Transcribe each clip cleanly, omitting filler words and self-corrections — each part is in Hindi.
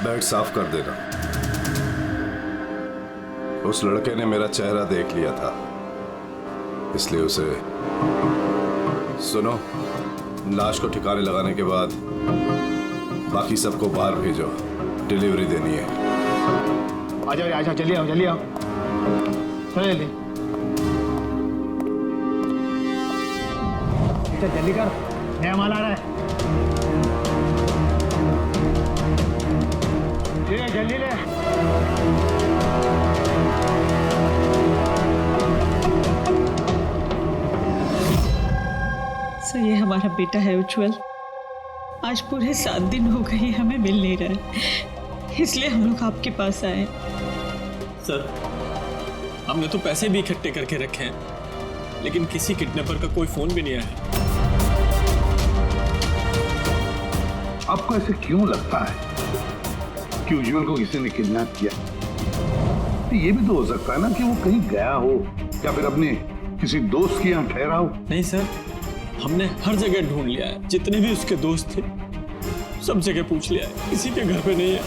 बेड साफ कर देना। उस लड़के ने मेरा चेहरा देख लिया था, इसलिए उसे सुनो, लाश को ठिकाने लगाने के बाद बाकी सबको बाहर भेजो, डिलीवरी देनी है। आजा, जल्दी आओ, चलो जल्दी कर, नया माल आ रहा है। जल्दी ले। सो ये हमारा बेटा है उज्जवल। आज पूरे 7 दिन हो गए हमें मिल नहीं रहा है, इसलिए हम लोग आपके पास आए। सर, हमने तो पैसे भी इकट्ठे करके रखे हैं, लेकिन किसी किडनैपर का कोई फोन भी नहीं आया। आपको ऐसे क्यों लगता है कि उज्जवल को किसी ने किडनैप किया? तो ये भी तो हो सकता है ना कि वो कहीं गया हो या फिर अपने किसी दोस्त के यहाँ ठहरा हो। नहीं सर, हमने हर जगह ढूंढ लिया है, जितने भी उसके दोस्त थे सब जगह पूछ लिया है, किसी के घर पे नहीं है।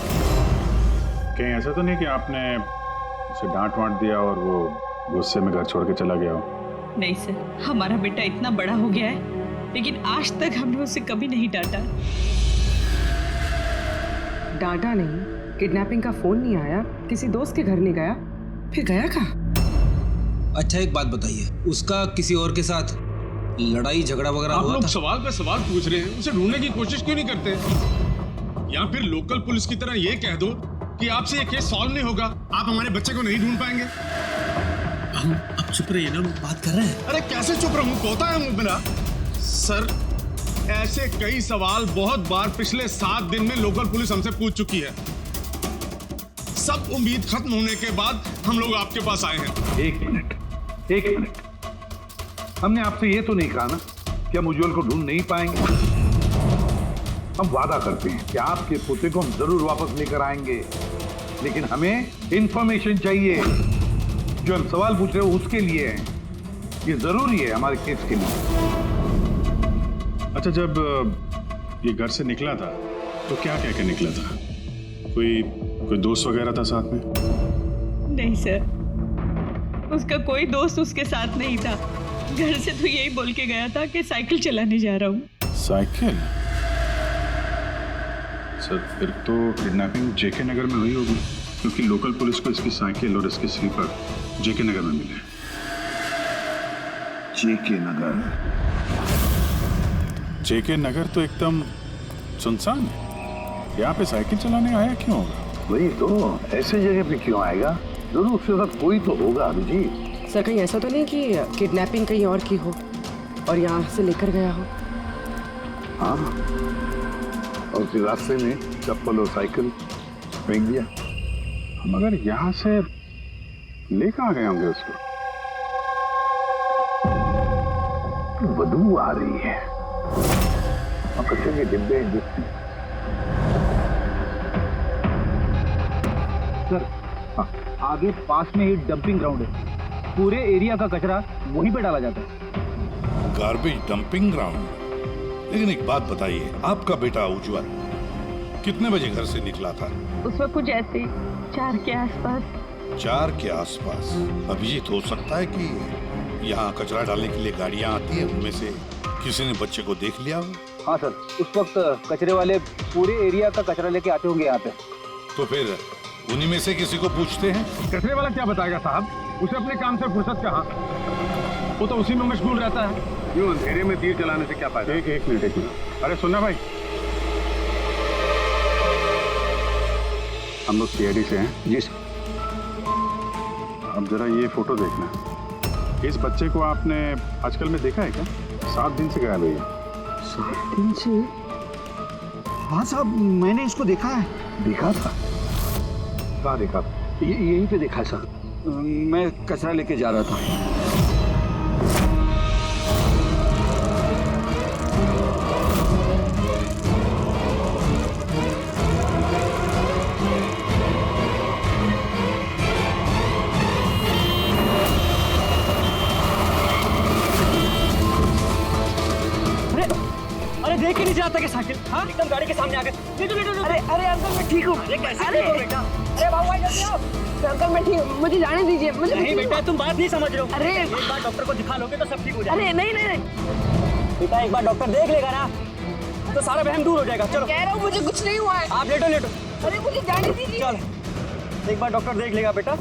कहीं ऐसा तो नहीं कि आपने उसे डांट वांट दिया और वो गुस्से में घर छोड़ के चला गया हो? नहीं सर, हमारा बेटा इतना बड़ा हो गया है, लेकिन आज तक हमने उसे कभी नहीं डांटा। डांटा नहीं, किडनैपिंग का फोन नहीं आया, किसी दोस्त के घर नहीं गया, फिर गया कहाँ? अच्छा एक बात बताइए, उसका किसी और के साथ लड़ाई झगड़ा वगैरह हुआ था? आप लोग सवाल पे सवाल पूछ रहे हैं, उसे ढूंढने की कोशिश क्यों नहीं करते? या फिर लोकल पुलिस की तरह ये कह दो कि आपसे ये केस सॉल्व नहीं होगा, आप हमारे बच्चे को नहीं ढूंढ पाएंगे। हम अब चुप रहिए ना, बात कर रहे हैं। अरे कैसे चुप रहूं, तोता है मुंह मिला। सर, ऐसे कई सवाल बहुत बार पिछले 7 दिन में लोकल पुलिस हमसे पूछ चुकी है। सब उम्मीद खत्म होने के बाद हम लोग आपके पास आए हैं। एक मिनट, हमने आपसे ये तो नहीं कहा ना कि हम उज्जवल को ढूंढ नहीं पाएंगे। हम वादा करते हैं कि आपके पोते को हम जरूर वापस लेकर आएंगे, लेकिन हमें इंफॉर्मेशन चाहिए। जो हम सवाल पूछ रहे हो उसके लिए है, ये जरूरी है हमारे केस के लिए। अच्छा, जब ये घर से निकला था तो क्या कह के निकला था? कोई दोस्त वगैरह था साथ में? नहीं सर, उसका कोई दोस्त उसके साथ नहीं था। घर से तो यही बोल के गया था कि साइकिल चलाने जा रहा हूँ। साइकिल? सर, फिर तो किडनैपिंग जेके नगर में हुई होगी, क्योंकि लोकल पुलिस को इसकी साइकिल और इसके स्लीपर जेके नगर में मिले। जेके नगर? जेके नगर तो एकदम सुनसान है, यहाँ पे साइकिल चलाने आया क्यों होगा? वही तो, ऐसे जगह पे क्यों आएगा? जरूर उसके साथ कोई तो होगा अभिजीत। सर कहीं ऐसा तो नहीं कि किडनैपिंग कहीं और की हो और यहाँ से लेकर गया हो? हाँ, और फिर रास्ते में चप्पल और साइकिल फेंक दिया। मगर यहाँ से लेकर आ गए होंगे उसको। बदबू आ रही है, कचरे के डिब्बे हैं। सर, आगे पास में ही डंपिंग ग्राउंड है, पूरे एरिया का कचरा वहीं पे डाला जाता है। Garbage dumping ground? लेकिन एक बात बताइए, आपका बेटा उज्जवल कितने बजे घर से निकला था? उस वक्त कुछ ऐसे 4 के आसपास। 4 के आसपास? अभिजीत, हो सकता है कि यहाँ कचरा डालने के लिए गाड़ियाँ आती है, उनमें से किसी ने बच्चे को देख लिया हो? हाँ सर, उस वक्त कचरे वाले पूरे एरिया का कचरा लेके आते होंगे यहाँ पे। तो फिर उन्हीं में से किसी को पूछते हैं। कचरे वाला क्या बताएगा साहब, उसे अपने काम से फुर्सत कहाँ, वो तो उसी में मशगूल रहता है। यूं अंधेरे में दिए जलाने से क्या फायदा? एक मिनट। अरे सुनना भाई, हम लोग सीआईडी से हैं। जी सर। अब जरा ये फोटो देखना, इस बच्चे को आपने आजकल में देखा है क्या? 7 दिन से गायब है। 7 दिन से? हाँ साहब, मैंने इसको देखा है। देखा था? कहाँ देखा? यहीं पे देखा है सर, मैं कचरा लेके जा रहा था। अरे देख ही नहीं जाता कि साइकिल हाँ एकदम गाड़ी के सामने आ गए। अरे अरे अंकल मैं ठीक हूँ। अरे कैसे अरे बेटा? अरे बाबू भाई जल्दी आओ। अंकल मैं ठीक हूँ, मुझे जाने दीजिए। मुझे नहीं बेटा तुम बात नहीं समझ रहे हो। अरे एक बार डॉक्टर को दिखा लोगे तो सब ठीक हो जाएगा। अरे नहीं नहीं नहीं, बेटा एक बार डॉक्टर देख लेगा ना तो सारा वहम दूर हो जाएगा। चलो कह रहा हूँ मुझे कुछ नहीं हुआ है। आप लेटो लेटो। अरे मुझे जाने दीजिए। चल एक बार डॉक्टर देख लेगा बेटा।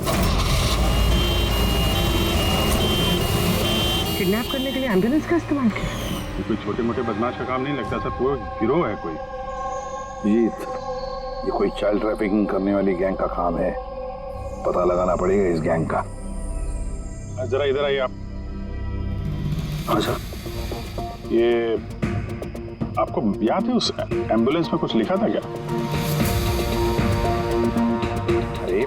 किडनैप करने के लिए एम्बुलेंस का इस्तेमाल किया। ये कोई छोटे मोटे बदमाश का काम नहीं लगता सर, पूरा गिरोह है कोई। जीत, ये कोई चाइल्ड ट्रैफिकिंग करने वाली गैंग का काम है। पता लगाना पड़ेगा इस गैंग का। जरा इधर आइए आप। हाँ सर। ये आपको याद है उस एम्बुलेंस में कुछ लिखा था क्या? अरे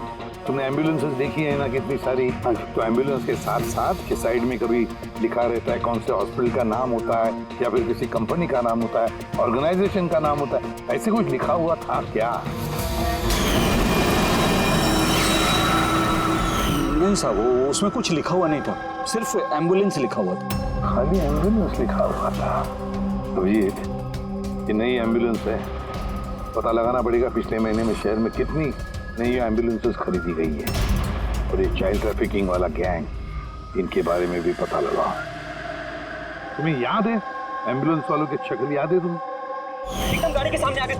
तुमने एम्बुलेंसेस देखी है ना कितनी सारी, तो एम्बुलेंस के साथ साथ के साइड में कभी लिखा रहता है कौन से हॉस्पिटल का नाम होता है या फिर किसी कंपनी का नाम होता है, ऑर्गेनाइजेशन का नाम होता है। ऐसे कुछ लिखा हुआ था क्या? नहीं साहब, वो उसमें कुछ लिखा हुआ नहीं था, सिर्फ एम्बुलेंस लिखा हुआ था। खाली एम्बुलेंस लिखा हुआ था। अभिजीत, ये नई एम्बुलेंस है, पता लगाना पड़ेगा पिछले महीने में शहर में कितनी नई एम्बुलेंसेस खरीदी गई है। और ये चाइल्ड ट्रैफिकिंग वाला गैंग, इनके बारे में भी पता लगाओ। तुम्हें याद है एम्बुलेंस वालों की शक्ल याद है तुम्हें? एकदम गाड़ी के सामने आ गए।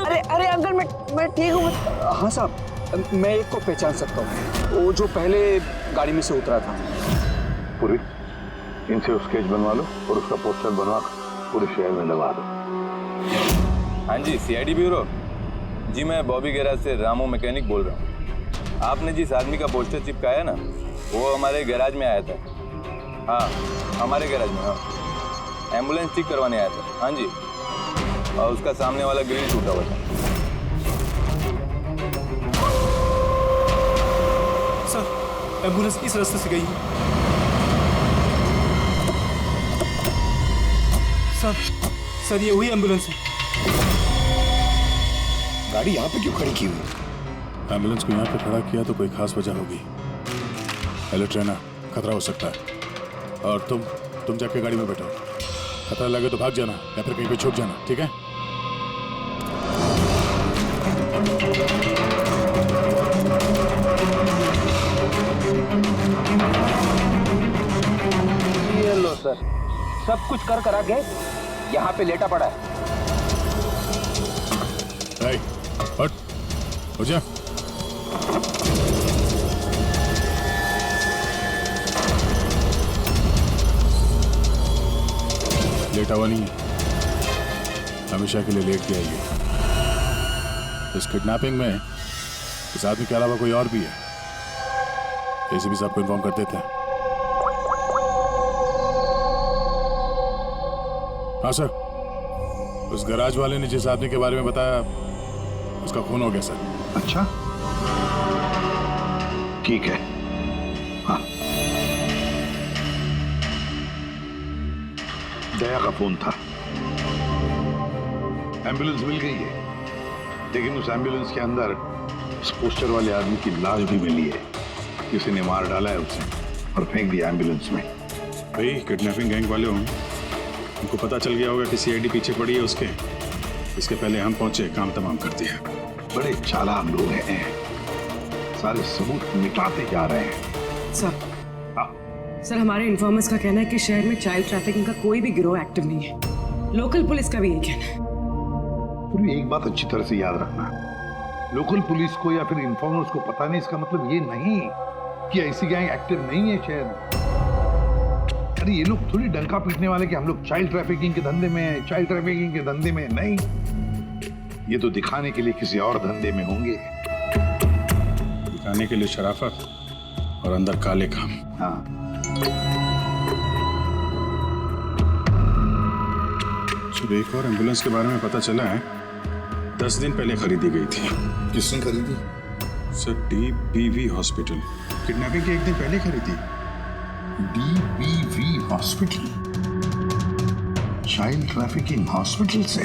अरे अरे अंकल मैं ठीक हूँ। हाँ साहब, मैं एक को पहचान सकता हूँ, वो जो पहले गाड़ी में से उतरा था। पूरी इनसे स्केच बनवा लो और उसका पोस्टर बनवा पूरे शहर में लगा दो। हाँ जी, सीआईडी ब्यूरो जी, मैं बॉबी गैराज से रामू मैकेनिक बोल रहा हूँ। आपने जिस आदमी का पोस्टर चिपकाया ना, वो हमारे गैराज में आया था। हाँ, हमारे गैराज में। हाँ, एम्बुलेंस ठीक करवाने आया था। हाँ जी, और उसका सामने वाला ग्रिल टूटा हुआ था। सर एम्बुलेंस इस रास्ते से गई। सर ये वही एम्बुलेंस है। गाड़ी यहाँ पे क्यों खड़ी की हुई? एम्बुलेंस को यहाँ पे खड़ा किया तो कोई खास वजह होगी। हेलो ट्रेनर, खतरा हो सकता है। और तुम जाके गाड़ी में बैठो। खतरा लगे तो भाग जाना या फिर कहीं पे छुप जाना, ठीक है? ये लो सर, सब कुछ कर करा के यहाँ पे लेटा पड़ा है। हट, हो जा। लेटा हुआ नहीं है, हमेशा के लिए लेट गया ये। इस किडनैपिंग में इस आदमी के अलावा कोई और भी है, ऐसे भी सबको इन्फॉर्म कर देते हैं। हाँ सर, उस गैराज वाले ने जिस आदमी के बारे में बताया उसका खून हो गया सर। अच्छा, ठीक है। हाँ, दया का फोन था। एम्बुलेंस मिल गई है, लेकिन उस एम्बुलेंस के अंदर उस पोस्टर वाले आदमी की लाश भी मिली है। किसी ने मार डाला है उसे और फेंक दिया एम्बुलेंस में। भाई किडनैपिंग गैंग वाले होंगे, उनको पता चल गया होगा कि सीआईडी पीछे पड़ी है उसके। इसके पहले हम पहुंचे, काम तमाम कर दिया। बड़े चालाक लोग हैं, सारे सबूत मिटाते जा रहे हैं। सर हमारे इन्फॉर्मर्स का कहना है कि शहर में चाइल्ड ट्रैफिकिंग का कोई भी गिरोह एक्टिव नहीं है। लोकल पुलिस का भी यही कहना है। पूरी एक बात अच्छी तरह से याद रखना, लोकल पुलिस को या फिर इन्फॉर्मर्स को पता नहीं, इसका मतलब ये नहीं कि ऐसी गैंग एक्टिव नहीं है शहर में। अरे ये लोग थोड़ी डंका पीटने वाले कि हम लोग चाइल्ड ट्रैफिकिंग के धंधे में हैं, चाइल्ड ट्रैफिकिंग के धंधे में नहीं। ये तो दिखाने के लिए किसी और धंधे में होंगे। दिखाने के लिए शराफत और अंदर काले काम। हाँ, सुबह एक और एम्बुलेंस के बारे में पता चला है, 10 दिन पहले खरीदी गई थी। किसने खरीदी? Sir, DBV hospital. किडनैपिंग के एक दिन पहले खरीदी। DBV hospital, child trafficking hospital से।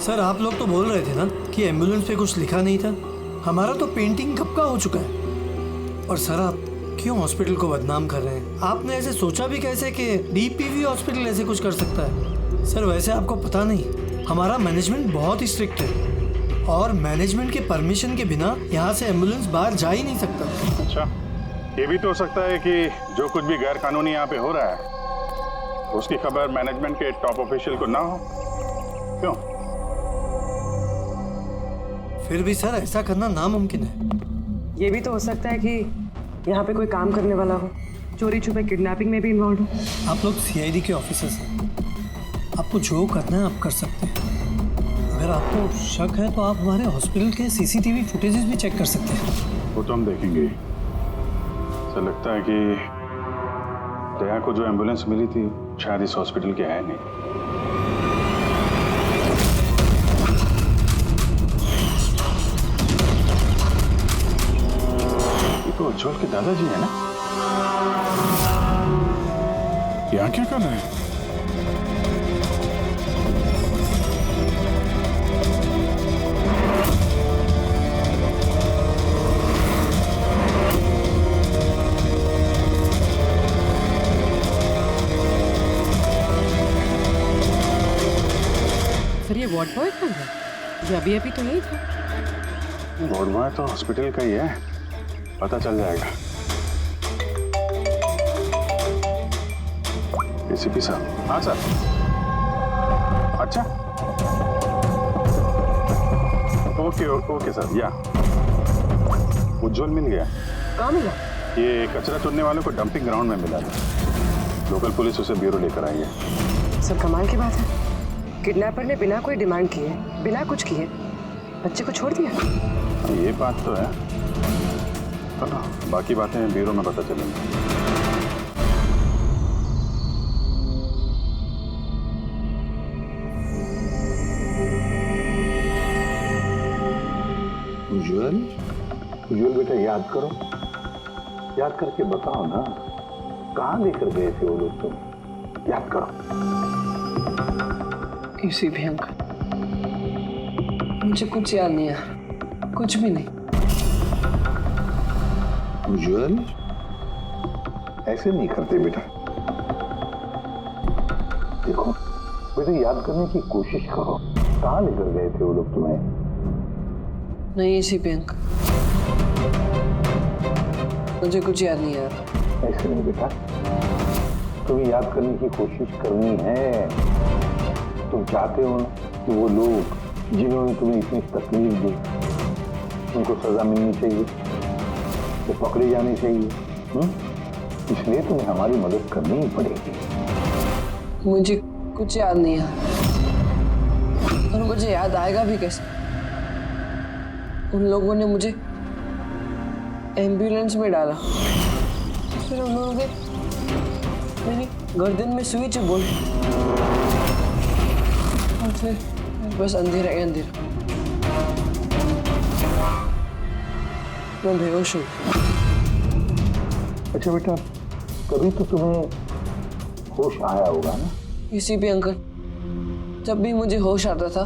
सर आप लोग तो बोल रहे थे ना कि एम्बुलेंस पे कुछ लिखा नहीं था। हमारा तो पेंटिंग कब का हो चुका है। और सर आप क्यों हॉस्पिटल को बदनाम कर रहे हैं? आपने ऐसे सोचा भी कैसे कि डीपीवी हॉस्पिटल ऐसे कुछ कर सकता है? सर वैसे आपको पता नहीं, हमारा मैनेजमेंट बहुत ही स्ट्रिक्ट है और मैनेजमेंट के परमिशन के बिना यहाँ से एम्बुलेंस बाहर जा ही नहीं सकता। अच्छा, ये भी तो हो सकता है कि जो कुछ भी गैर कानूनी यहाँ पे हो रहा है उसकी खबर मैनेजमेंट के टॉप ऑफिशियल को ना हो। क्यों? फिर भी सर ऐसा करना नामुमकिन है। ये भी तो हो सकता है कि यहाँ पे कोई काम करने वाला हो, चोरी छुपे किडनैपिंग में भी इन्वॉल्व हो। आप लोग सीआईडी के ऑफिसर्स हैं, आपको जो करना है आप कर सकते हैं। अगर आपको शक है तो आप हमारे हॉस्पिटल के सीसीटीवी फुटेजेस भी चेक कर सकते हैं। वो तो हम देखेंगे। ऐसा लगता है कि दया को जो एम्बुलेंस मिली थी शायद इस हॉस्पिटल के है नहीं। ये तो उज्जवल के दादाजी है ना? यहाँ क्या कर रहे हैं? सर ये वार्ड बॉय कौन है? ये अभी तो नहीं था। वार्ड बॉय तो हॉस्पिटल का ही है, पता चल जाएगा। एसीपी साहब। हाँ सर। अच्छा, ओके ओके सर। या उज्जवल मिल गया। कहाँ मिला? ये कचरा चुनने वालों को डंपिंग ग्राउंड में मिला था। लोकल पुलिस उसे ब्यूरो लेकर आई है। सर कमाल की बात है, किडनैपर ने बिना कोई डिमांड किए, बिना कुछ किए बच्चे को छोड़ दिया। ये बात तो है, चलो बाकी बातें ब्यूरो में पता चलेंगी। उज्जवल, उज्जवल बेटा याद करो, याद करके बताओ ना, कहाँ लेकर गए थे वो लोग तुम? याद करो। किसी भी अंकल, मुझे कुछ याद नहीं है, कुछ भी नहीं। उज्जवल, ऐसे नहीं करते बेटा। देखो बेटा, याद करने की कोशिश करो, कहाँ लेकर गए थे वो लोग तुम्हें? नहीं एसीपी अंकल, मुझे कुछ याद नहीं यार। ऐसे नहीं बेटा, तुम्हें याद करने की कोशिश करनी है। तुम चाहते हो ना कि वो लोग जिन्होंने तुम्हें इतनी तकलीफ दी उनको सजा मिलनी चाहिए, वो पकड़े जाने चाहिए। इसलिए तुम्हें हमारी मदद करनी ही पड़ेगी। मुझे कुछ याद नहीं है और मुझे याद आएगा भी कैसे? उन लोगों ने मुझे एम्बुलेंस में डाला, फिर उन लोगों ने मेरी गर्दन में सुई चुभोई और फिर बस अंधेरा ही अंधेरा। मैं बेहोश हूँ। अच्छा बेटा, कभी तो तुम्हें होश आया होगा ना? किसी भी अंकल, जब भी मुझे होश आता था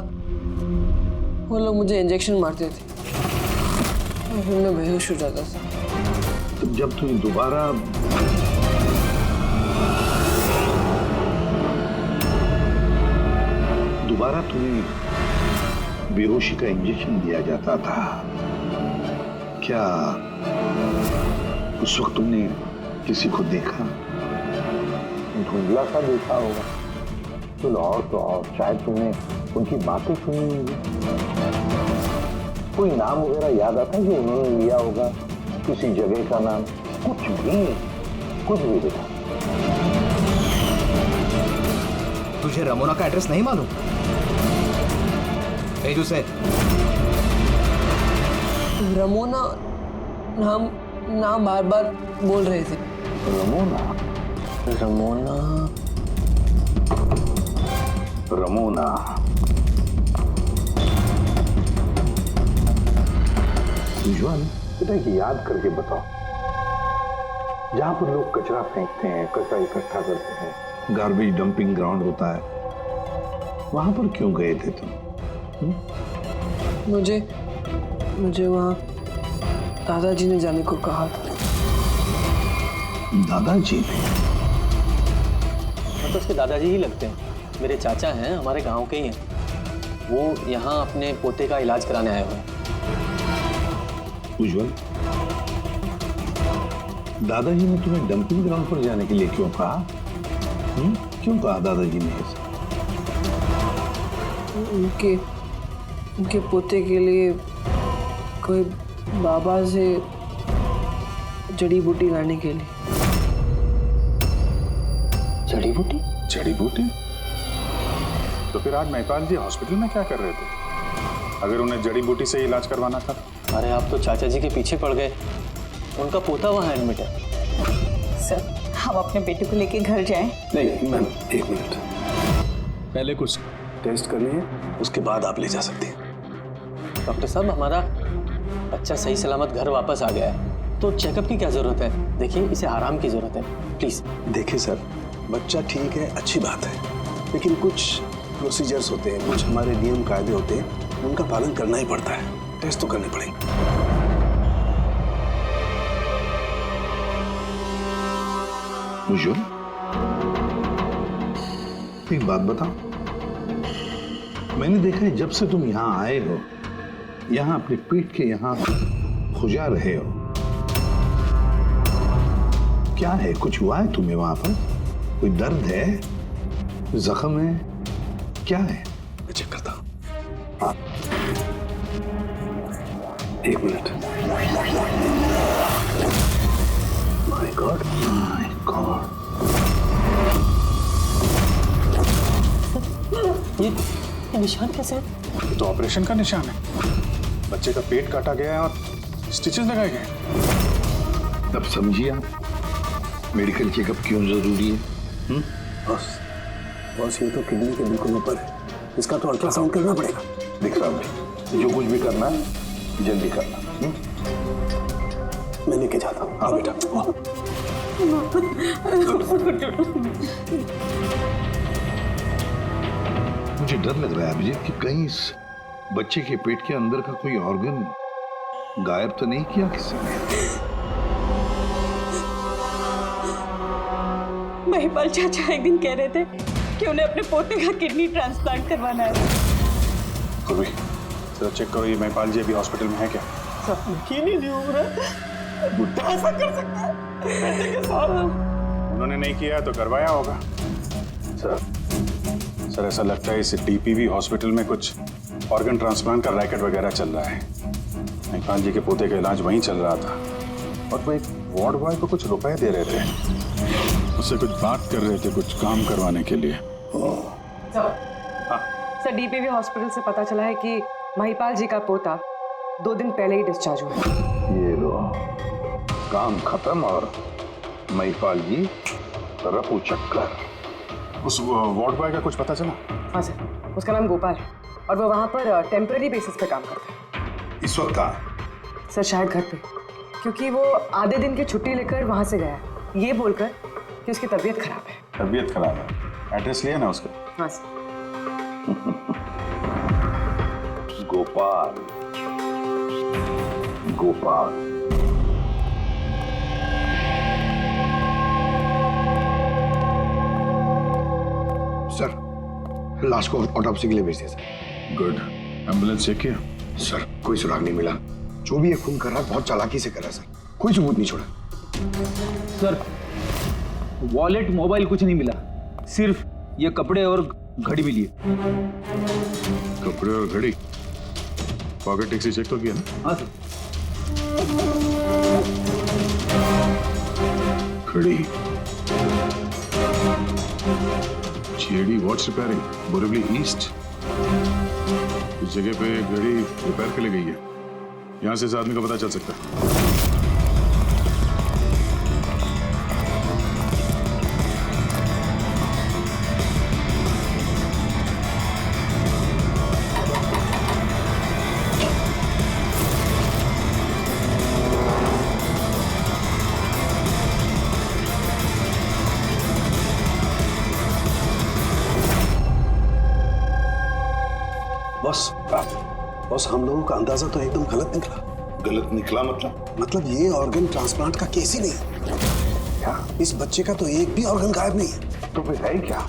वो लोग मुझे इंजेक्शन मारते थे और फिर मैं बेहोश हो जाता था। तो जब तुम्हें दोबारा तुम्हें बेहोशी का इंजेक्शन दिया जाता था, क्या उस वक्त तुमने किसी को देखा? धुंधला सा देखा होगा। चलो और तो और शायद तुमने उनकी बातें सुनी होंगी। कोई नाम वगैरह याद आता है कि उन्होंने लिया होगा, किसी जगह का नाम? कुछ भी बेटा। तुझे रमोना का एड्रेस नहीं मालूम? तुझे रमोना नाम बार बार बोल रहे थे। रमोना उज्जवल बेटा, याद करके बताओ, जहां पर लोग कचरा फेंकते हैं, कचरा इकट्ठा करते हैं, गार्बेज डंपिंग ग्राउंड होता है, वहां पर क्यों गए थे तुम? मुझे वहां दादाजी ने जाने को कहा था। दादाजी? मतलब उसके दादाजी ही लगते हैं। मेरे चाचा हैं, हमारे गांव के ही हैं। वो यहाँ अपने पोते का इलाज कराने आए हुए हैं। उज्जवल, दादाजी ने तुम्हें डंपिंग ग्राउंड पर जाने के लिए क्यों कहा? क्यों कहा दादाजी ने ऐसा? उनके पोते के लिए कोई बाबा से जड़ी बूटी लाने के लिए। जड़ी बूटी? जड़ी बूटी? तो फिर आज महिपाल जी हॉस्पिटल में क्या कर रहे थे, अगर उन्हें जड़ी बूटी से इलाज करवाना था? अरे आप तो चाचा जी के पीछे पड़ गए। उनका पोता वहाँ एडमिट है। सर, हम अपने बेटे को लेके घर जाएं? नहीं मैम, एक मिनट, पहले कुछ टेस्ट कर लिए, उसके बाद आप ले जा सकते हैं। डॉक्टर साहब, हमारा बच्चा सही सलामत घर वापस आ गया है, तो चेकअप की क्या जरूरत है? देखिए, इसे आराम की जरूरत है, प्लीज। देखिए सर, बच्चा ठीक है, अच्छी बात है, लेकिन कुछ प्रोसीजर्स होते हैं, कुछ हमारे नियम कायदे होते हैं, उनका पालन करना ही पड़ता है। टेस्ट तो करने पड़ेंगे। उज्जवल, एक बात बताओ, मैंने देखा है जब से तुम यहाँ आए हो, यहाँ अपने पेट के यहाँ खुजा रहे हो। क्या है, कुछ हुआ है तुम्हें वहां पर? कोई दर्द है, जख्म है, क्या है? मैं चेक करता हूँ। हाँ, एक minute. My God, my God, ये निशान कैसे है? ये तो ऑपरेशन का निशान है। बच्चे का पेट काटा गया है और स्टिचेस लगाए गए। अब समझिए आप मेडिकल चेकअप क्यों जरूरी है? बस ये तो किडनी के बिल्कुल ऊपर है, इसका तो अल्ट्रासाउंड करना पड़ेगा। दिख रहा है, जो कुछ भी करना है जल्दी करना। मैं लेके जाता हूँ। हाँ बेटा। मुझे डर लग रहा है अभिजीत कि कहीं इस बच्चे के पेट के अंदर का कोई ऑर्गन गायब तो नहीं किया किसी ने? महिपाल चाचा एक दिन कह रहे थे कि उन्हें अपने पोते का किडनी ट्रांसप्लांट करवाना है। जरा चेक करो, ये महिपाल जी अभी हॉस्पिटल में है क्या? यकीन ही नहीं हो रहा, बुढ़ा ऐसा कर सकता है बेटे के साथ। उन्होंने नहीं किया है तो करवाया होगा। सर ऐसा लगता है इस डीपीवी हॉस्पिटल में कुछ ऑर्गन ट्रांसप्लांट का रैकेट वगैरह चल रहा है। महिपाल जी के पोते का इलाज वहीं चल रहा था और वो एक वार्ड बॉय को कुछ रुपए दे रहे थे, उससे कुछ बात कर रहे थे, कुछ काम करवाने के लिए। सर, डीपीवी हॉस्पिटल से पता चला है कि महिपाल जी का पोता 2 दिन पहले ही डिस्चार्ज हुआ। ये लो, काम खत्म और महिपाल जी रफू चक्कर। उस वार्ड बॉय का कुछ पता चला? हाँ सर, उसका नाम गोपाल है और वो वहाँ पर टेम्पररी बेसिस पे काम करता है। इस वक्त कहाँ? सर शायद घर पे, क्योंकि वो आधे दिन की छुट्टी लेकर वहाँ से गया है, ये बोलकर कि उसकी तबीयत खराब है। तबीयत खराब है? एड्रेस लिया ना उसका? हाँ सर। गोपाल, गोपाल। सर, लाश को ऑटोप्सी के लिए भेज दिया सर। गुड। एम्बुलेंस चेक किया? सर कोई सुराग नहीं मिला। जो भी ये खून कर रहा है बहुत चालाकी से कर रहा है सर, कोई सबूत नहीं छोड़ा। सर, वॉलेट मोबाइल कुछ नहीं मिला, सिर्फ ये कपड़े और घड़ी मिली है। कपड़े और घड़ी? पॉकेट टैक्सी चेक तो किया ना? हाँ सर। घड़ी, JD watch repairing, Borivali east. इस जगह पे घड़ी रिपेयर के लिए गई है, यहाँ से इस आदमी का पता चल सकता है। बॉस, हम लोगों का अंदाजा तो एकदम गलत निकला। गलत निकला मतलब? मतलब ये ऑर्गन ट्रांसप्लांट का केस ही नहीं। क्या? इस बच्चे का तो एक भी ऑर्गन गायब नहीं है। तो फिर है क्या?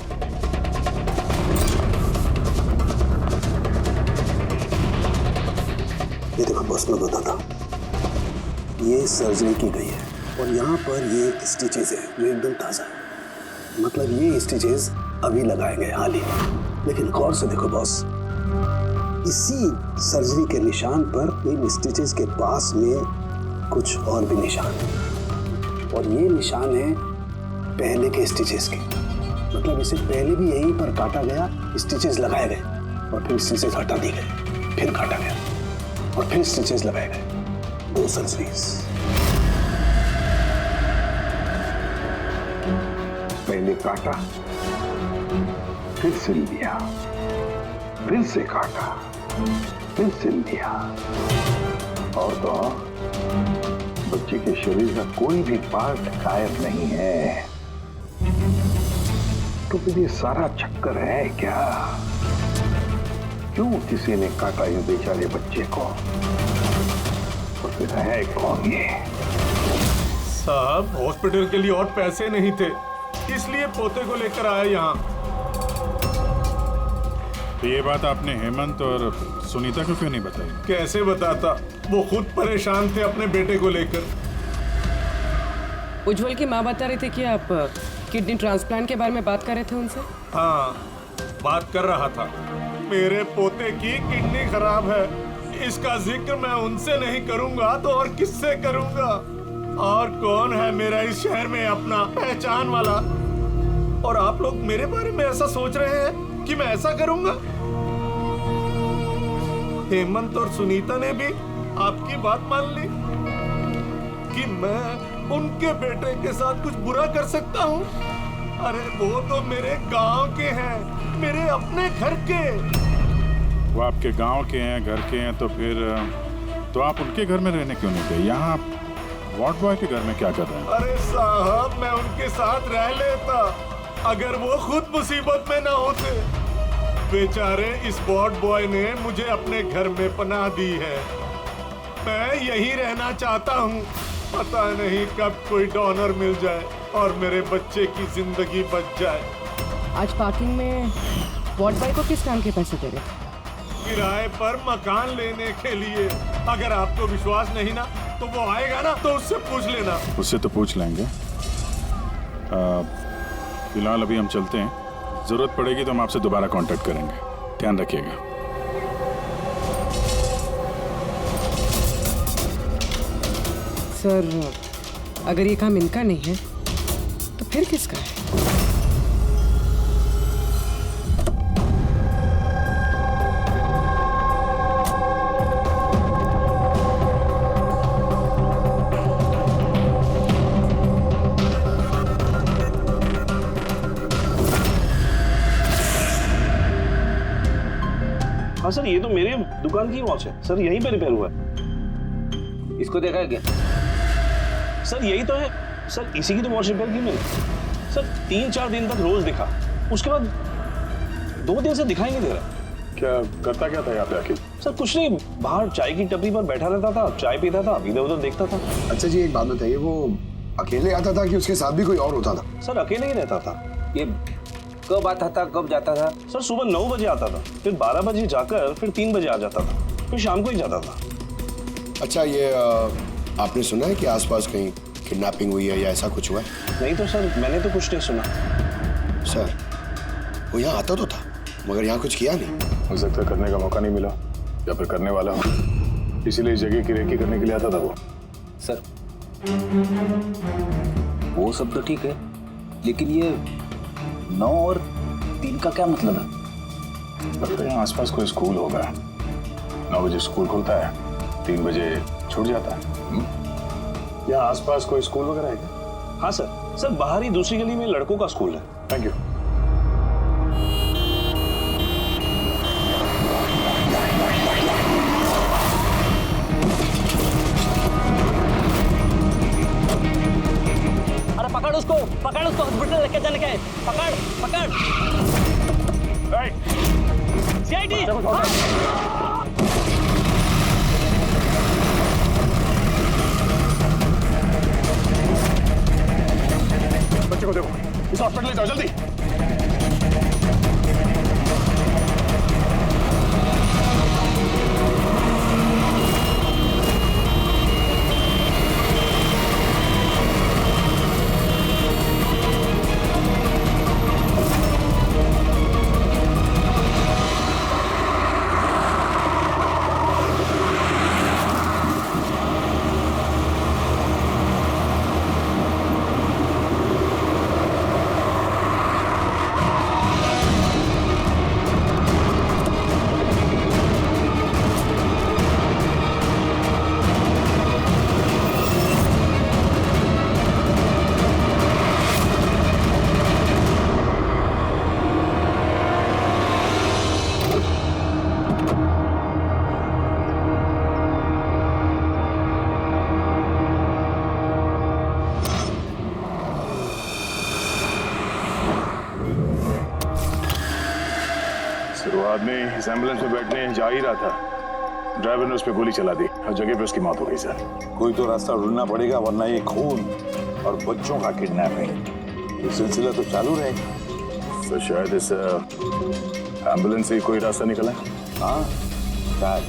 ये देखो बॉस, मैं बताता हूँ, ये सर्जरी की गई है और यहाँ पर ये स्टिचेस है जो एकदम ताज़ा है। मतलब ये स्टिचेस अभी लगाए गए हाल ही में। लेकिन गौर से देखो बॉस, इसी सर्जरी के निशान पर इन स्टिचेस के पास में कुछ और भी निशान है और ये निशान है पहले के स्टिचेस के। मतलब इसे पहले भी यहीं पर काटा गया, स्टिचेस लगाए गए और फिर स्टिचेस हटा दिए गए, फिर काटा गया और फिर स्टिचेस लगाए गए। 2 सर्जरीज। पहले काटा, फिर सिल दिया, फिर से काटा, फिर सिल दिया। और तो बच्चे के शरीर का कोई भी पार्ट गायब नहीं है। तो फिर ये सारा चक्कर है क्या? क्यों किसी ने काटा ये बेचारे बच्चे को? तो फिर है कौन ये? साहब, हॉस्पिटल के लिए और पैसे नहीं थे, इसलिए पोते को लेकर आया यहाँ। तो ये बात आपने हेमंत और सुनीता को क्यों नहीं बताई? कैसे बताता, वो खुद परेशान थे अपने बेटे को लेकर। उज्जवल की माँ बता रही थी कि आप किडनी ट्रांसप्लांट के बारे में बात कर रहे थे उनसे। हाँ, बात कर रहा था। मेरे पोते की किडनी खराब है, इसका जिक्र मैं उनसे नहीं करूंगा तो और किससे करूंगा? और कौन है मेरा इस शहर में अपना पहचान वाला? और आप लोग मेरे बारे में ऐसा सोच रहे हैं कि मैं ऐसा करूंगा? हेमंत और सुनीता ने भी आपकी बात मान ली कि मैं उनके बेटे के साथ कुछ बुरा कर सकता हूँ? अरे वो तो मेरे गांव के हैं, मेरे अपने घर के। वो आपके गांव के हैं, घर के हैं, तो फिर तो आप उनके घर में रहने क्यों नहीं गए? यहाँ वार्ड बॉय के घर में क्या कर रहे हैं? अरे साहब, मैं उनके साथ रह लेता अगर वो खुद मुसीबत में ना होते। बेचारे इस वार्ड बॉय ने मुझे अपने घर में पनाह दी है, मैं यहीं रहना चाहता हूँ। पता नहीं कब कोई डोनर मिल जाए और मेरे बच्चे की जिंदगी बच जाए। आज पार्किंग में वार्ड बॉय को किस काम के पैसे दे रहे? किराए पर मकान लेने के लिए। अगर आपको विश्वास नहीं ना तो वो आएगा ना, तो उससे पूछ लेना। उससे तो पूछ लेंगे। फिलहाल अभी हम चलते हैं, जरूरत पड़ेगी तो हम आपसे दोबारा कांटेक्ट करेंगे। ध्यान रखिएगा। सर, अगर ये काम इनका नहीं है तो फिर किसका है? हाँ सर, ये तो मेरे दुकान की वॉच है सर, यहीं पे रिपेयर हुआ है। इसको देखा है क्या? सर यही तो है सर, इसी की तो वॉच रिपेयर की मैंने सर। 3-4 दिन तक रोज दिखा, उसके बाद 2 दिन से दिखाई नहीं दे रहा। क्या करता क्या था यहाँ पे आखिर? सर कुछ नहीं, बाहर चाय की टपरी पर बैठा रहता था, चाय पीता था, इधर उधर देखता था। अच्छा जी, एक बात बताइए, वो अकेले आता था कि उसके साथ भी कोई और होता था? सर अकेले ही रहता था। ये कब आता था, कब जाता था? सर सुबह 9 बजे आता था, फिर 12 बजे जाकर फिर 3 बजे आ जाता था, फिर शाम को ही जाता था। अच्छा, ये आपने सुना है कि आसपास कहीं किडनैपिंग हुई है या ऐसा कुछ हुआ है? नहीं तो सर, मैंने तो कुछ नहीं सुना। सर, वो यहाँ आता तो था मगर यहाँ कुछ किया नहीं। हो सकता है करने का मौका नहीं मिला या फिर करने वाला हो, इसीलिए इस जगह की रेकी करने के लिए आता था वो। सर, वो सब तो ठीक है, लेकिन ये 9 और 3 का क्या मतलब है? लगता है यहाँ आसपास कोई स्कूल होगा। 9 बजे स्कूल खुलता है, 3 बजे छूट जाता है। यहाँ आसपास कोई स्कूल वगैरह है क्या? हाँ सर, सर बाहर ही दूसरी गली में लड़कों का स्कूल है। Thank you. अरे पकड़ उसको हॉस्पिटल लेके जाने का है। पकड़ सीआईडी। बच्चे को देखो, इस हॉस्पिटल ले जाओ जल्दी। वो आदमी इस एम्बुलेंस में बैठने जा ही रहा था, ड्राइवर ने उस पर गोली चला दी और जगह पे उसकी मौत हो गई सर। कोई तो रास्ता ढूंढना पड़ेगा, वरना ये खून और बच्चों का किडनैपिंग ये सिलसिला तो चालू रहेगा। तो शायद इस एम्बुलेंस से कोई रास्ता निकला। हाँ शायद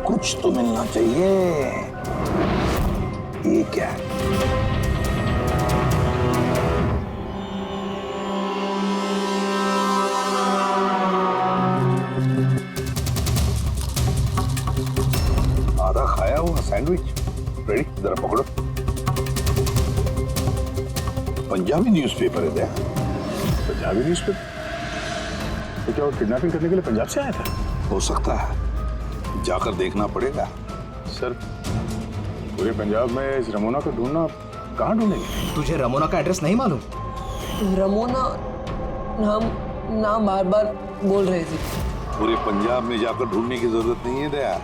कुछ तो मिलना चाहिए। ये क्या है? आधा खाया हुआ सैंडविच रेडी, जरा पकड़ो। पंजाबी न्यूज़पेपर है क्या? पंजाबी न्यूज़पेपर? तो क्या वो किडनैपिंग करने के लिए पंजाब से आया था? हो सकता है, जाकर देखना पड़ेगा। सर पूरे पंजाब में इस रमोना को ढूंढना, कहाँ ढूंढेंगे? तुझे रमोना का एड्रेस नहीं मालूम? रमोना नाम बार बार बोल रहे थे। पूरे पंजाब में जाकर ढूंढने की जरूरत नहीं है दया।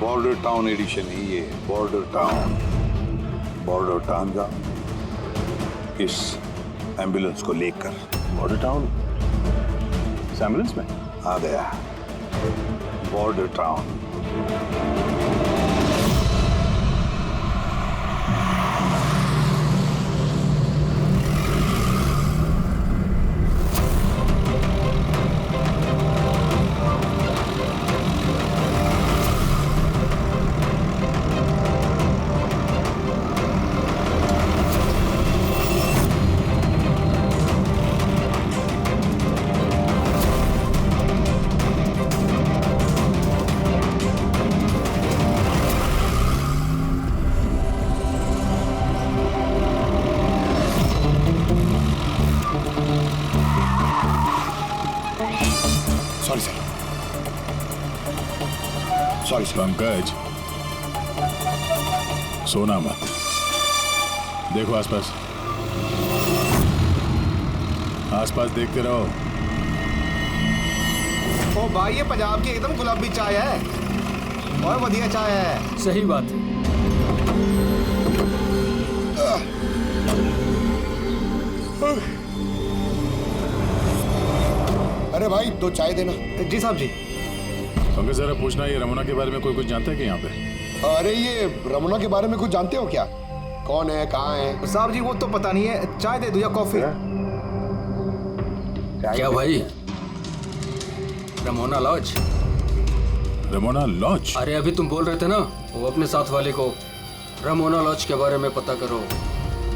बॉर्डर टाउन एडिशन है ये, बॉर्डर टाउन। बॉर्डर टाउन जा इस एम्बुलेंस को लेकर। बॉर्डर टाउन इस एम्बुलेंस में आ गया। Border town. Sorry sir. Pankaj सोना मत, देखो आसपास, आसपास देखते रहो। ओ भाई ये पंजाब की एकदम गुलाबी चाय है और बढ़िया चाय है। सही बात है। अरे भाई दो चाय देना। जी साहब जी। पंकज जरा पूछना, ये रमोना के बारे में कोई कुछ जानता है कि यहाँ पे? अरे ये रमोना के बारे में कुछ जानते हो क्या? कौन है, कहाँ है? साहब जी वो तो पता नहीं है, चाय दे दो या कॉफी? क्या भाई? Ramona Lodge? Ramona Lodge? अरे अभी तुम बोल रहे थे ना, वो अपने साथ वाले को रमोना लॉज के बारे में पता करो।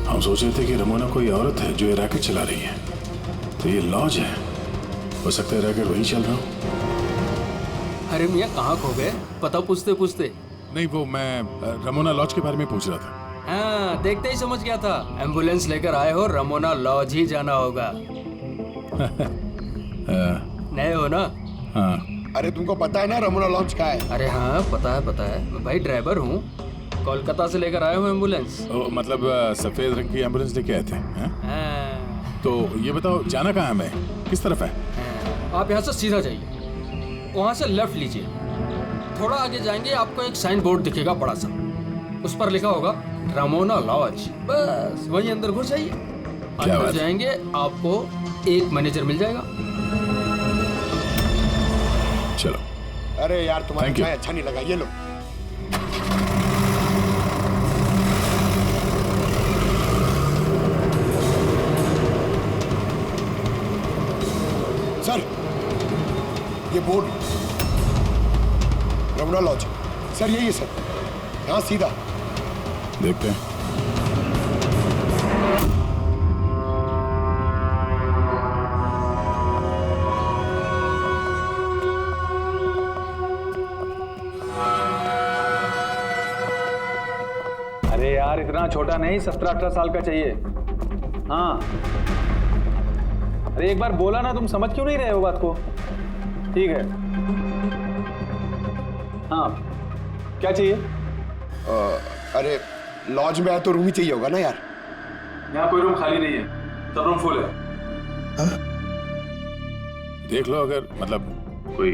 हम सोच रहे थे कि रमोना कोई औरत है जो ये रैकेट चला रही है, तो ये लॉज है। हो सकता है रैकेट वही चल रहा हो। अरे मियाँ कहाँ खो गए? पता पूछते पूछते। नहीं वो मैं रमोना लॉज के बारे में पूछ रहा था। हाँ देखते ही समझ गया था, एम्बुलेंस लेकर आए हो, रमोना लॉज ही जाना होगा। नए हो ना? हाँ। अरे तुमको पता है ना रमोना लॉज का है? अरे हाँ पता है, मैं भाई ड्राइवर हूँ, कोलकाता से लेकर आए हो एम्बुलेंस। मतलब सफेद रंग की एम्बुलेंस लेके आए थे? हाँ। तो ये बताओ जाना कहाँ है, हमें किस तरफ है? आप यहाँ से सीधा जाइए, वहाँ से लेफ्ट लीजिए, थोड़ा आगे जाएंगे आपको एक साइन बोर्ड दिखेगा बड़ा सा, उस पर लिखा होगा रमोना लॉज। बस वहीं अंदर घुस जाइए, अंदर जाएंगे आपको एक मैनेजर मिल जाएगा। चलो। अरे यार तुम्हारा चाय अच्छा नहीं लगा, ये लो। ये बोर्ड रमना लॉज सर, यही है सर, यहाँ सीधा। देखते हैं। अरे यार इतना छोटा नहीं, 17-18 साल का चाहिए। हाँ अरे एक बार बोला ना, तुम समझ क्यों नहीं रहे हो बात को? ठीक है हाँ क्या चाहिए? अरे लॉज में आया तो रूम ही चाहिए होगा ना यार। यहाँ कोई रूम खाली नहीं है, सब रूम फुल है। देख लो अगर मतलब कोई।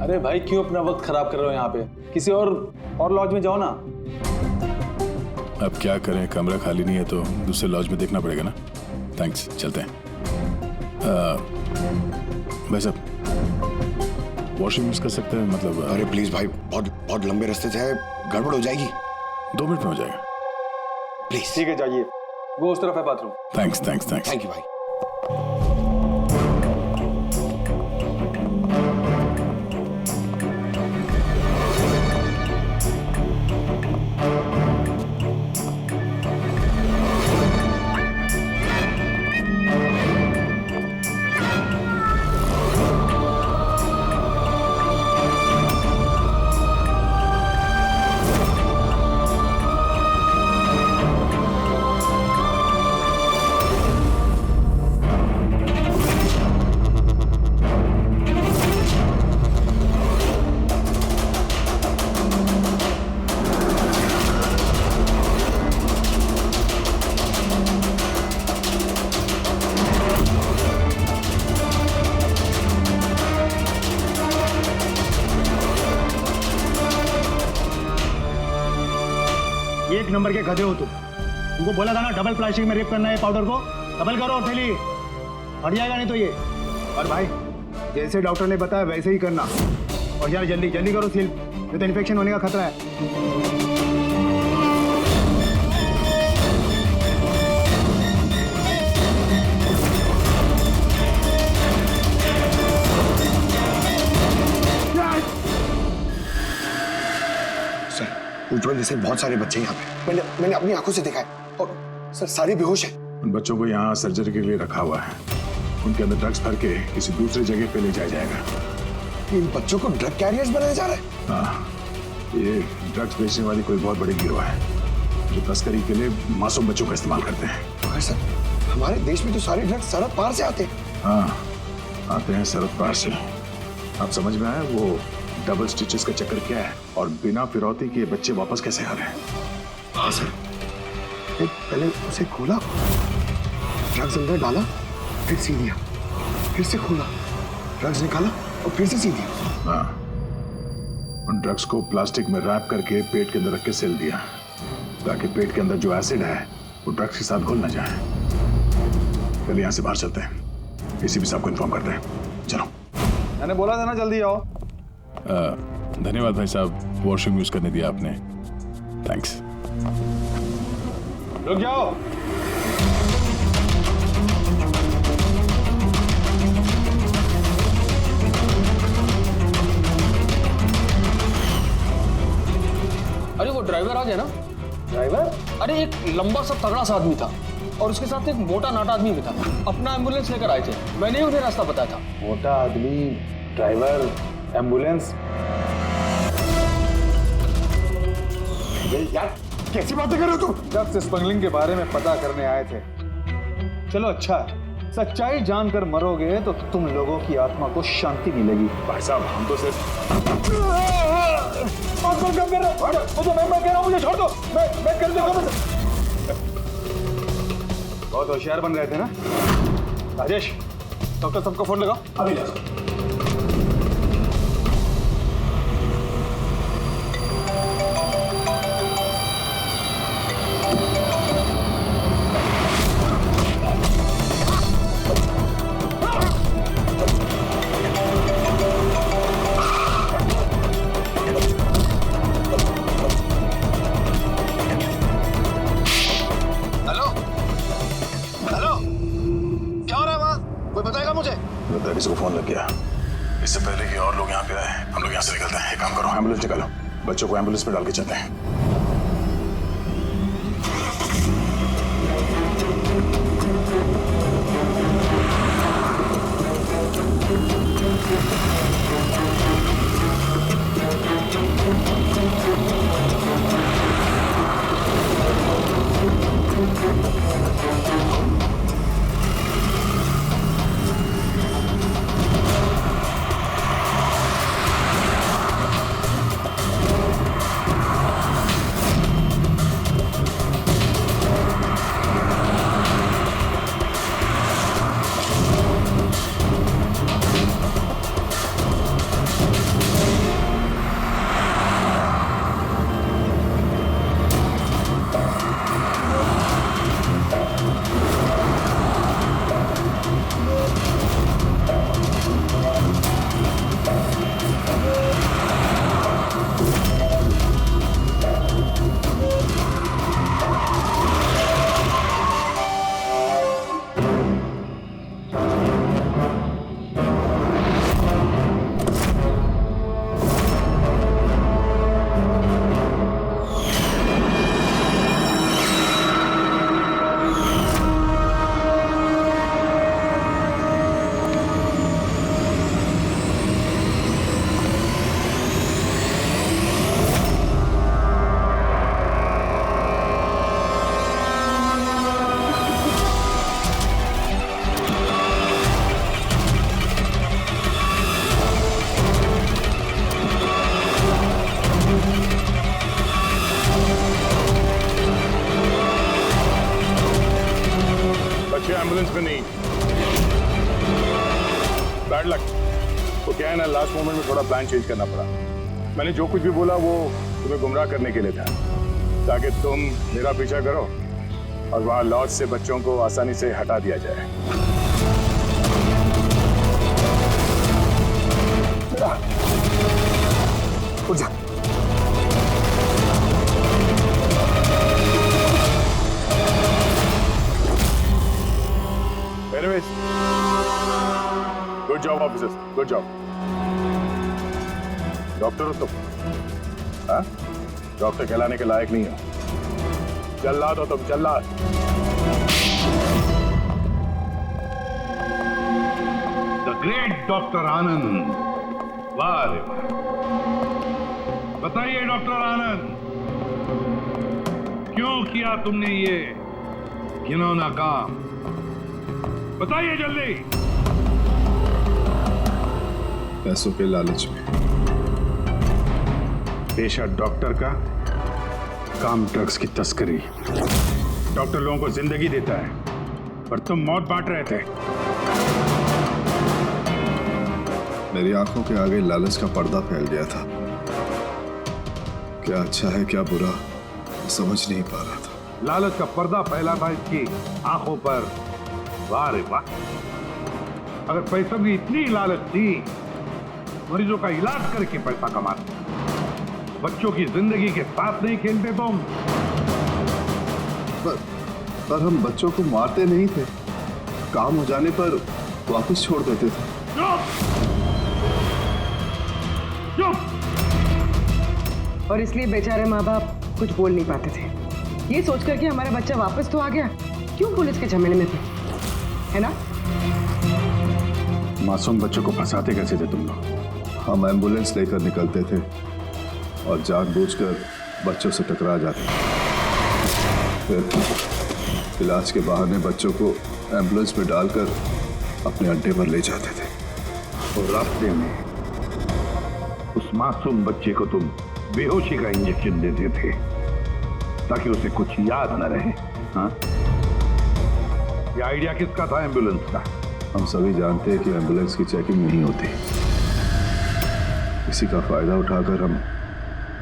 अरे भाई क्यों अपना वक्त खराब कर रहे हो यहाँ पे? किसी और लॉज में जाओ ना। अब क्या करें, कमरा खाली नहीं है तो दूसरे लॉज में देखना पड़ेगा ना। थैंक्स, चलते हैं। भाई साहब वॉशरूम यूज कर सकते हैं मतलब? अरे प्लीज भाई, बहुत लंबे रास्ते से है, गड़बड़ हो जाएगी। 2 मिनट में हो जाएगा प्लीज। ठीक है जाइए, वो उस तरफ है बाथरूम। थैंक्स। थैंक यू भाई। एक नंबर के गधे हो तुम। तुमको बोला था ना डबल प्लास्टिक में रेप करना है पाउडर को, डबल करो थैली, हट जाएगा नहीं तो ये। और भाई जैसे डॉक्टर ने बताया वैसे ही करना, और यार जल्दी जल्दी करो सील, नहीं तो इन्फेक्शन होने का खतरा है। उज्जवल जैसे बहुत सारे बच्चे यहाँ पे, मैंने अपनी आंखों से देखा है, और सर सारे बेहोश हैं। उन बच्चों को यहाँ सर्जरी के लिए रखा हुआ है, उनके अंदर ड्रग्स भर के किसी दूसरी जगह पे ले जाया जाएगा। इन बच्चों को ड्रग कैरियर्स बनाया जा रहा है? हाँ, ये ड्रग्स बेचने वाली कोई बहुत बड़ी गिरोह है जो तस्करी के लिए मासूम बच्चों का इस्तेमाल करते हैं। मगर सर हमारे देश में तो सारे ड्रग्स सरहद पार से आते हैं। हाँ आते हैं सरहद पार से। आप समझ में आया वो डबल स्टिचेस का चक्कर क्या है, और बिना फिरौती के बच्चे वापस कैसे आ रहे हैं? हाँ सर, पहले उसे खोला, ड्रग्स अंदर डाला, फिर सी दिया, फिर से खोला, ड्रग्स निकाला और फिर से सी दिया। हाँ, उन ड्रग्स को प्लास्टिक में रैप करके पेट के अंदर रख के सिल दिया, ताकि पेट के अंदर जो एसिड है वो ड्रग्स के साथ घुल ना जाए। चलिए यहाँ से बाहर चलते हैं, इसी भी सबको इन्फॉर्म करते हैं। चलो। मैंने बोला था ना जल्दी आओ। धन्यवाद भाई साहब, वॉशरूम यूज करने दिया आपने। थैंक्स। रुक जाओ। अरे वो ड्राइवर आ गया ना? ड्राइवर? अरे एक लंबा सा तगड़ा सा आदमी था और उसके साथ एक मोटा नाटा आदमी भी था। अपना एम्बुलेंस लेकर आए थे, मैंने ही उन्हें रास्ता बताया था। मोटा आदमी, ड्राइवर, एम्बुलेंस। यार कैसी बातें कर रहे हो तुम? ड्रग्स स्मगलिंग के बारे में पता करने आए थे। चलो अच्छा, सच्चाई जानकर मरोगे तो तुम लोगों की आत्मा को शांति मिलेगी। भाई साहब हम तो सिर्फ मैं कह रहा हूँ मुझे छोड़ दो, मैं कर दूंगा। बहुत होशियार बन रहे थे ना राजेश? डॉक्टर साहब को फोन लगाओ अभी। को फोन लग गया, इससे पहले कि और लोग यहाँ पे आए, हम लोग यहाँ से निकलते हैं। एक काम करो, एम्बुलेंस निकालो, बच्चों को एम्बुलेंस में डाल के चलते हैं। एम्बुलेंस में नहीं, बैड लक। तो क्या है ना, लास्ट मोमेंट में थोड़ा प्लान चेंज करना पड़ा। मैंने जो कुछ भी बोला वो तुम्हें गुमराह करने के लिए था, ताकि तुम मेरा पीछा करो और वहां लॉज से बच्चों को आसानी से हटा दिया जाए। उठ जा। Anyways, good job officers, good job. Doctor हो तुम, हाँ? डॉक्टर कहलाने के लायक नहीं हो, जल्लाद हो तुम, जल्लाद। द ग्रेट डॉक्टर आनंद, वाह रे वाह। बताइए डॉक्टर आनंद, क्यों किया तुमने ये घिनौना काम? बताइए जल्दी। पैसों के लालच में। पेशा डॉक्टर का, काम ड्रग्स की तस्करी। डॉक्टर लोगों को जिंदगी देता है, पर तुम मौत बांट रहे थे। मेरी आंखों के आगे लालच का पर्दा फैल गया था। क्या अच्छा है क्या बुरा समझ नहीं पा रहा था। लालच का पर्दा फैला था इसकी आंखों पर। वाह रे वाह। अगर पैसों की इतनी लालच थी, मरीजों का इलाज करके पैसा कमाते, बच्चों की जिंदगी के साथ नहीं खेलते तुम। पर हम बच्चों को मारते नहीं थे, काम हो जाने पर वापस छोड़ देते थे। और इसलिए बेचारे माँ बाप कुछ बोल नहीं पाते थे, ये सोचकर कि हमारा बच्चा वापस तो आ गया, क्यों पुलिस के झमेले में थे, है ना? मासूम बच्चों को फंसाते कैसे थे तुम लोग? हम एम्बुलेंस लेकर निकलते थे और जानबूझकर बच्चों से टकरा जाते, फिर इलाज के बहाने बच्चों को एम्बुलेंस में डालकर अपने अड्डे पर ले जाते थे। और रास्ते में उस मासूम बच्चे को तुम बेहोशी का इंजेक्शन देते थे ताकि उसे कुछ याद न रहे। हाँ? ये आइडिया किसका था एम्बुलेंस का? हम सभी जानते हैं कि एम्बुलेंस की चेकिंग नहीं होती, इसी का फायदा उठाकर हम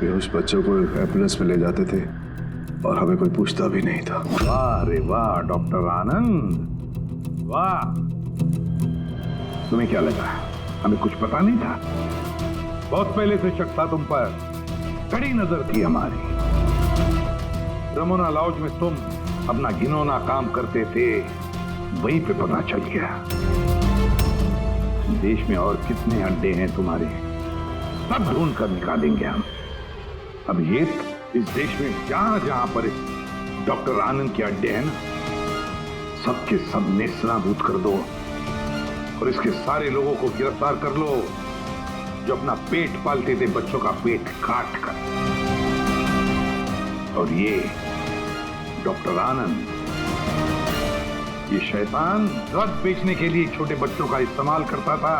बेहोश बच्चों को एम्बुलेंस में ले जाते थे और हमें कोई पूछता भी नहीं था। वाह रे वाह डॉक्टर आनंद, वाह। तुम्हें क्या लगा हमें कुछ पता नहीं था? बहुत पहले से शक था तुम पर, कड़ी नजर थी हमारी। रमोना लॉज में तुम अपना घिनौना काम करते थे, वहीं पे पता चल गया। देश में और कितने अड्डे हैं तुम्हारे, सब ढूंढ कर निकालेंगे हम। अब ये इस देश में जहां जहां पर डॉक्टर आनंद के अड्डे हैं ना, सबके सब नेस्तनाबूद कर दो और इसके सारे लोगों को गिरफ्तार कर लो जो अपना पेट पालते थे बच्चों का पेट काट कर। और ये डॉक्टर आनंद, ये शैतान ड्रग बेचने के लिए छोटे बच्चों का इस्तेमाल करता था,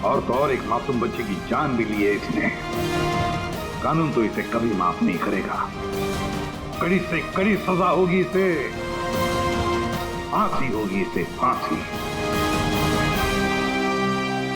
और तो और एक मासूम बच्चे की जान भी ली है इसने। कानून तो इसे कभी माफ नहीं करेगा, कड़ी से कड़ी सजा होगी इसे, फांसी होगी इसे, फांसी।